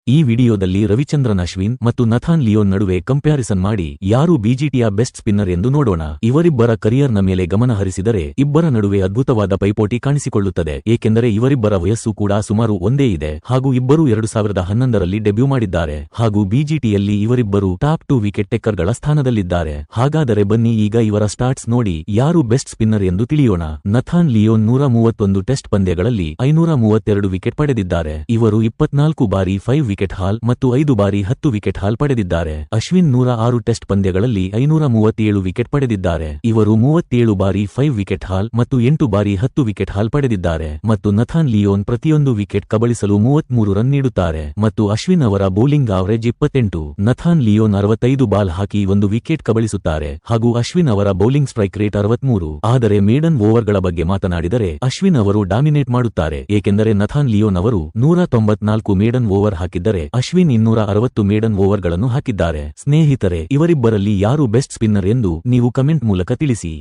ಈ ವಿಡಿಯೋದಲ್ಲಿ ರವಿಚಂದ್ರನ್ ಅಶ್ವಿನ್ ಮತ್ತು ನಥಾನ್ ಲಿಯೋನ್ ನಡುವೆ ಕಂಪ್ಯಾರಿಸನ್ ಮಾಡಿ ಯಾರು ಬಿಜಿಟಿಯ ಬೆಸ್ಟ್ ಸ್ಪಿನ್ನರ್ ಎಂದು ನೋಡೋಣ. ಇವರಿಬ್ಬರ ಕರಿಯರ್ನ ಮೇಲೆ ಗಮನ ಹರಿಸಿದರೆ ಇಬ್ಬರ ನಡುವೆ ಅದ್ಭುತವಾದ ಪೈಪೋಟಿ ಕಾಣಿಸಿಕೊಳ್ಳುತ್ತದೆ, ಏಕೆಂದರೆ ಇವರಿಬ್ಬರ ವಯಸ್ಸು ಕೂಡ ಸುಮಾರು ಒಂದೇ ಇದೆ ಹಾಗೂ ಇಬ್ಬರು 2011ರಲ್ಲಿ ಡೆಬ್ಯೂ ಮಾಡಿದ್ದಾರೆ ಹಾಗೂ ಬಿಜಿಟಿಯಲ್ಲಿ ಇವರಿಬ್ಬರು ಟಾಪ್ 2 ವಿಕೆಟ್ ಟೇಕರ್ಗಳ ಸ್ಥಾನದಲ್ಲಿದ್ದಾರೆ. ಹಾಗಾದರೆ ಬನ್ನಿ ಈಗ ಇವರ ಸ್ಟಾಟ್ಸ್ ನೋಡಿ ಯಾರು ಬೆಸ್ಟ್ ಸ್ಪಿನ್ನರ್ ಎಂದು ತಿಳಿಯೋಣ. ನಥಾನ್ ಲಿಯೋನ್ 131 ಟೆಸ್ಟ್ ಪಂದ್ಯಗಳಲ್ಲಿ 532 ವಿಕೆಟ್ ಪಡೆದಿದ್ದಾರೆ. ಇವರು 24 ಬಾರಿ 5 ವಿಕೆಟ್ ಹಾಲ್ ಮತ್ತು 5 ಬಾರಿ 10 ವಿಕೆಟ್ ಹಾಲ್ ಪಡೆದಿದ್ದಾರೆ. ಅಶ್ವಿನ್ 106 ಟೆಸ್ಟ್ ಪಂದ್ಯಗಳಲ್ಲಿ 537 ವಿಕೆಟ್ ಪಡೆದಿದ್ದಾರೆ. ಇವರು 37 ಬಾರಿ 5 ವಿಕೆಟ್ ಹಾಲ್ ಮತ್ತು 8 ಬಾರಿ 10 ವಿಕೆಟ್ ಹಾಲ್ ಪಡೆದಿದ್ದಾರೆ. ಮತ್ತು ನಥಾನ್ ಲಿಯೋನ್ ಪ್ರತಿಯೊಂದು ವಿಕೆಟ್ ಕಬಳಿಸಲು 33 ರನ್ ನೀಡುತ್ತಾರೆ ಮತ್ತು ಅಶ್ವಿನ್ ಅವರ ಬೌಲಿಂಗ್ ಆವರೇಜ್ 28. ನಥಾನ್ ಲಿಯೋನ್ 65 ಬಾಲ್ ಹಾಕಿ 1 ವಿಕೆಟ್ ಕಬಳಿಸುತ್ತಾರೆ ಹಾಗೂ ಅಶ್ವಿನ್ ಅವರ ಬೌಲಿಂಗ್ ಸ್ಟ್ರೈಕ್ ರೇಟ್ 63. ಆದರೆ ಮೇಡನ್ ಓವರ್ಗಳ ಬಗ್ಗೆ ಮಾತನಾಡಿದರೆ ಅಶ್ವಿನ್ ಅವರು ಡಾಮಿನೇಟ್ ಮಾಡುತ್ತಾರೆ, ಏಕೆಂದರೆ ನಥಾನ್ ಲಿಯೋನ್ ಅವರು 194 ಮೇಡನ್ ಓವರ್ ಹಾಕಿದ್ದಾರೆ, ಅಶ್ವಿನ್ 260 ಮೇಡನ್ ಓವರ್ಗಳನ್ನು ಹಾಕಿದ್ದಾರೆ. ಸ್ನೇಹಿತರೆ, ಇವರಿಬ್ಬರಲ್ಲಿ ಯಾರು ಬೆಸ್ಟ್ ಸ್ಪಿನ್ನರ್ ಎಂದು ನೀವು ಕಮೆಂಟ್ ಮೂಲಕ ತಿಳಿಸಿ.